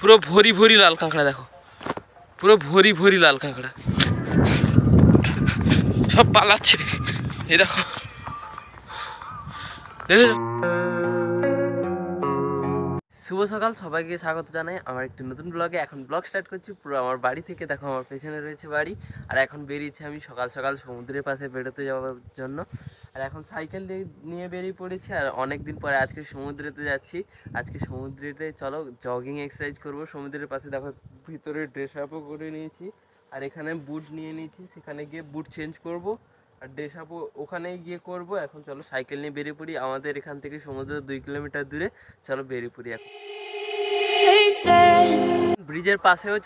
পুরো ভরি ভরি লাল কাঁকড়া দেখো, পুরো ভরি ভরি লাল কাঁকড়া, সব পালাচ্ছে। এই দেখো, দেখেছো? শুভ সকাল, সবাইকে স্বাগত জানাই আমার একটি নতুন ব্লগে। এখন ব্লগ স্টার্ট করছি পুরো আমার বাড়ি থেকে। দেখো আমার পেছনে রয়েছে বাড়ি, আর এখন বেরিয়েছি আমি সকাল সকাল সমুদ্রের পাশে বেরোতে যাওয়ার জন্য। আর এখন সাইকেল নিয়ে বেরিয়ে পড়েছি, আর অনেক দিন পরে আজকে সমুদ্রেতে যাচ্ছি। আজকে সমুদ্রেতে চলো জগিং এক্সারসাইজ করবো সমুদ্রের পাশে। দেখো ভিতরে ড্রেস আপও করে নিয়েছি, আর এখানে বুট নিয়ে নিয়েছি, সেখানে গিয়ে বুট চেঞ্জ করব, আর ড্রেস আপও ওখানেই গিয়ে করব। এখন চলো সাইকেল নিয়ে বেরিয়ে পড়ি, আমাদের এখান থেকে সমুদ্র 2 কিলোমিটার দূরে। চলো বেরিয়ে পড়ি এখন। ব্রিজের পাশেও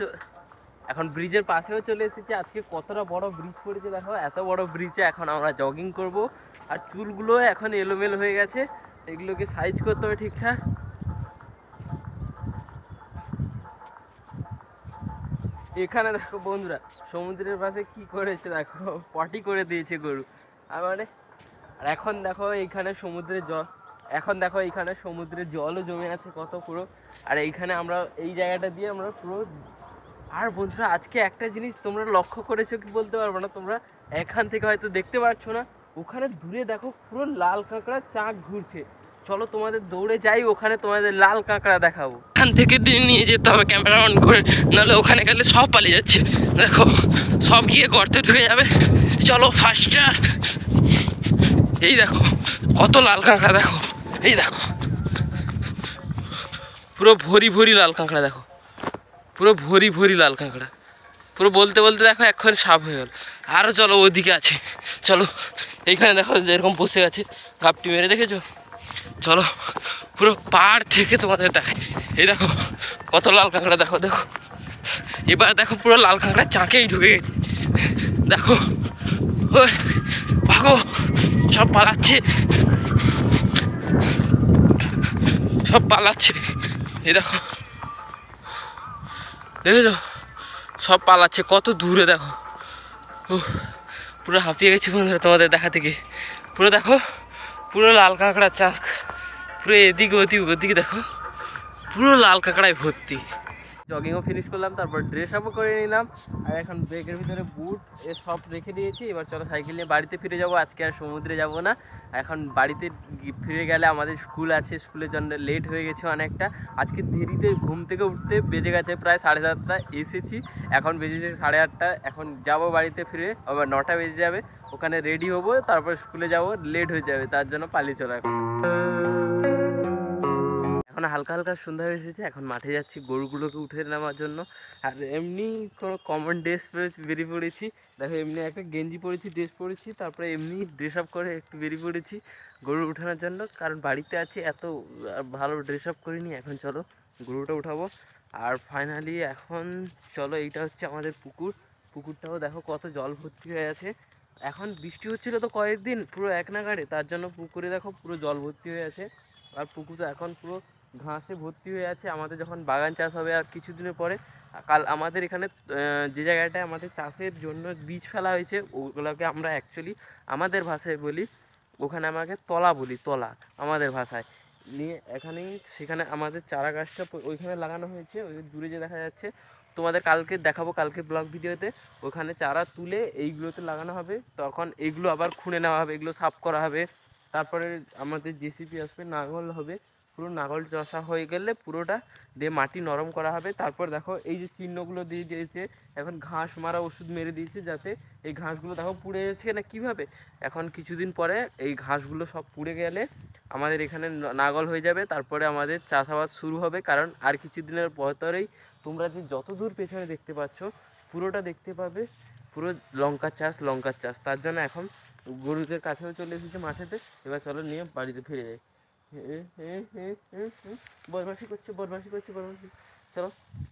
এখন ব্রিজের পাশেও চলে এসেছি। আজকে কতটা বড় ব্রিজ পড়েছে দেখো, এত বড় ব্রিজে এখন আমরা জগিং করব। আর চুলগুলো এখন এলোমেলো হয়ে গেছে, এগুলোকে সাইজ করতে হবে ঠিকঠাক। এখানে দেখো বন্ধুরা, সমুদ্রের পাশে কি করেছে দেখো, পটি করে দিয়েছে গরু। আর মানে, আর এখন দেখো এইখানে সমুদ্রের জল, এখন দেখো এইখানে সমুদ্রের জলও জমে আছে কত পুরো। আর এইখানে আমরা এই জায়গাটা দিয়ে আমরা পুরো। আর বন্ধুরা আজকে একটা জিনিস তোমরা লক্ষ্য করেছো কি বলতে পারবো না, তোমরা এখান থেকে হয়তো দেখতে পাচ্ছ না, ওখানে দূরে দেখো পুরো লাল কাঁকড়া চাক ঘুরছে। চলো তোমাদের দৌড়ে যাই, ওখানে তোমাদের লাল কাঁকড়া দেখাবো। এখান থেকে নিয়ে যেতে হবে ক্যামেরা অন করে, নাহলে ওখানে গেলে সব পালিয়ে যাচ্ছে। দেখো সব গিয়ে গর্তে ঢুকে যাবে। চলো ফাস্টার। এই দেখো কত লাল কাঁকড়া দেখো, এই দেখো পুরো ভরি ভরি লাল কাঁকড়া দেখো, পুরো ভরি ভরি লাল কাঁকড়া। পুরো বলতে বলতে দেখো এখন সাপ হয়ে গেল। আরও চলো ওদিকে আছে, চলো এইখানে দেখো যেরকম বসে আছে গাপটি মেরে, দেখেছো? চলো পুরো পাড় থেকে তোমাদের দেখাই। এই দেখো কত লাল কাঁকড়া দেখো, দেখো এবার দেখো পুরো লাল কাঁকড়া চাঁকেই ঢুকে গেছে। দেখো ওই ভাগো, সব পালাচ্ছে, সব পালাচ্ছে। এই দেখো, দেখেছো? সব পালাচ্ছে কত দূরে দেখো। পুরো হাঁপিয়ে গেছি বন্ধুরা তোমাদের দেখা থেকে। পুরো দেখো পুরো লাল কাঁকড়া চাক, পুরো এদিকে ওদিকে ওদিকে দেখো পুরো লাল কাঁকড়ায় ভর্তি। জগিংও ফিনিশ করলাম, তারপর ড্রেস আপও করে নিলাম, আর এখন ব্যাগের ভিতরে বুট সব রেখে দিয়েছি। এবার চলো সাইকেল নিয়ে বাড়িতে ফিরে যাবো। আজকে আর সমুদ্রে যাব না। এখন বাড়িতে ফিরে গেলে আমাদের স্কুল আছে, স্কুলের জন্য লেট হয়ে গেছে অনেকটা। আজকে দেরিতে ঘুম থেকে উঠতে বেজে গেছে প্রায় 7:30। এসেছি এখন বেজেছে 8:30। এখন যাব বাড়িতে ফিরে, আবার 9টা বেজে যাবে। ওখানে রেডি হবো, তারপর স্কুলে যাব, লেট হয়ে যাবে, তার জন্য পালিয়ে চলে এখন। এখন হালকা হালকা সন্ধ্যা হয়ে এসেছে, এখন মাঠে যাচ্ছি গরুগুলোকে উঠে নেওয়ার জন্য। আর এমনি কোনো কমন ড্রেস বেরিয়ে পড়েছি। দেখো এমনি একটা গেঞ্জি পরেছি, ড্রেস পরেছি, তারপরে এমনি ড্রেস আপ করে একটু বেরিয়ে পড়েছি গরু উঠানোর জন্য, কারণ বাড়িতে আছি, এত ভালো ড্রেস আপ করিনি। এখন চলো গরুটা উঠাবো। আর ফাইনালি এখন চলো, এইটা হচ্ছে আমাদের পুকুর। পুকুরটাও দেখো কত জল ভর্তি হয়ে আছে। এখন বৃষ্টি হচ্ছিলো তো কয়েকদিন পুরো এক নাগাড়ে, তার জন্য পুকুরে দেখো পুরো জল ভর্তি হয়ে আছে। আর পুকুরটা এখন পুরো ঘাসে ভর্তি হয়ে আছে। আমাদের যখন বাগান চাষ হবে আর কিছুদিনের পরে, কাল আমাদের এখানে যে জায়গাটায় আমাদের চাষের জন্য বীজ ফেলা হয়েছে, ওগুলোকে আমরা অ্যাকচুয়ালি আমাদের ভাষায় বলি, ওখানে আমাকে তলা বলি, তলা আমাদের ভাষায় নিয়ে এখানেই, সেখানে আমাদের চারা গাছটা ওইখানে লাগানো হয়েছে। ওই দূরে যে দেখা যাচ্ছে, তোমাদের কালকে দেখাবো, কালকে ব্লগ ভিডিওতে। ওখানে চারা তুলে এইগুলোতে লাগানো হবে, তখন এইগুলো আবার খুঁড়ে নেওয়া হবে, এগুলো সাফ করা হবে। তারপরে আমাদের জেসিপি আসবে, নাঙল হবে, পুরো নাঙল চষা হয়ে গেলে পুরোটা দিয়ে মাটি নরম করা হবে। তারপর দেখো এই যে চিহ্নগুলো দিয়ে দিয়েছে, এখন ঘাস মারা ওষুধ মেরে দিয়েছে, যাতে এই ঘাসগুলো দেখো পুড়ে যাচ্ছে না কীভাবে। এখন কিছুদিন পরে এই ঘাসগুলো সব পুড়ে গেলে আমাদের এখানে নাঙল হয়ে যাবে, তারপরে আমাদের চাষাবাদ শুরু হবে। কারণ আর কিছুদিনের পরেই তোমরা যে যত দূর পেছনে দেখতে পাচ্ছ পুরোটা দেখতে পাবে পুরো লঙ্কা চাষ, লঙ্কার চাষ। তার জন্য এখন গরুদের কাছেও চলে এসেছে মাঠেতে। এবার চলো নিয়ে বাড়িতে ফিরে যাই। বদমাশি করছে, বদমাশি করছে, বদমাশি। চলো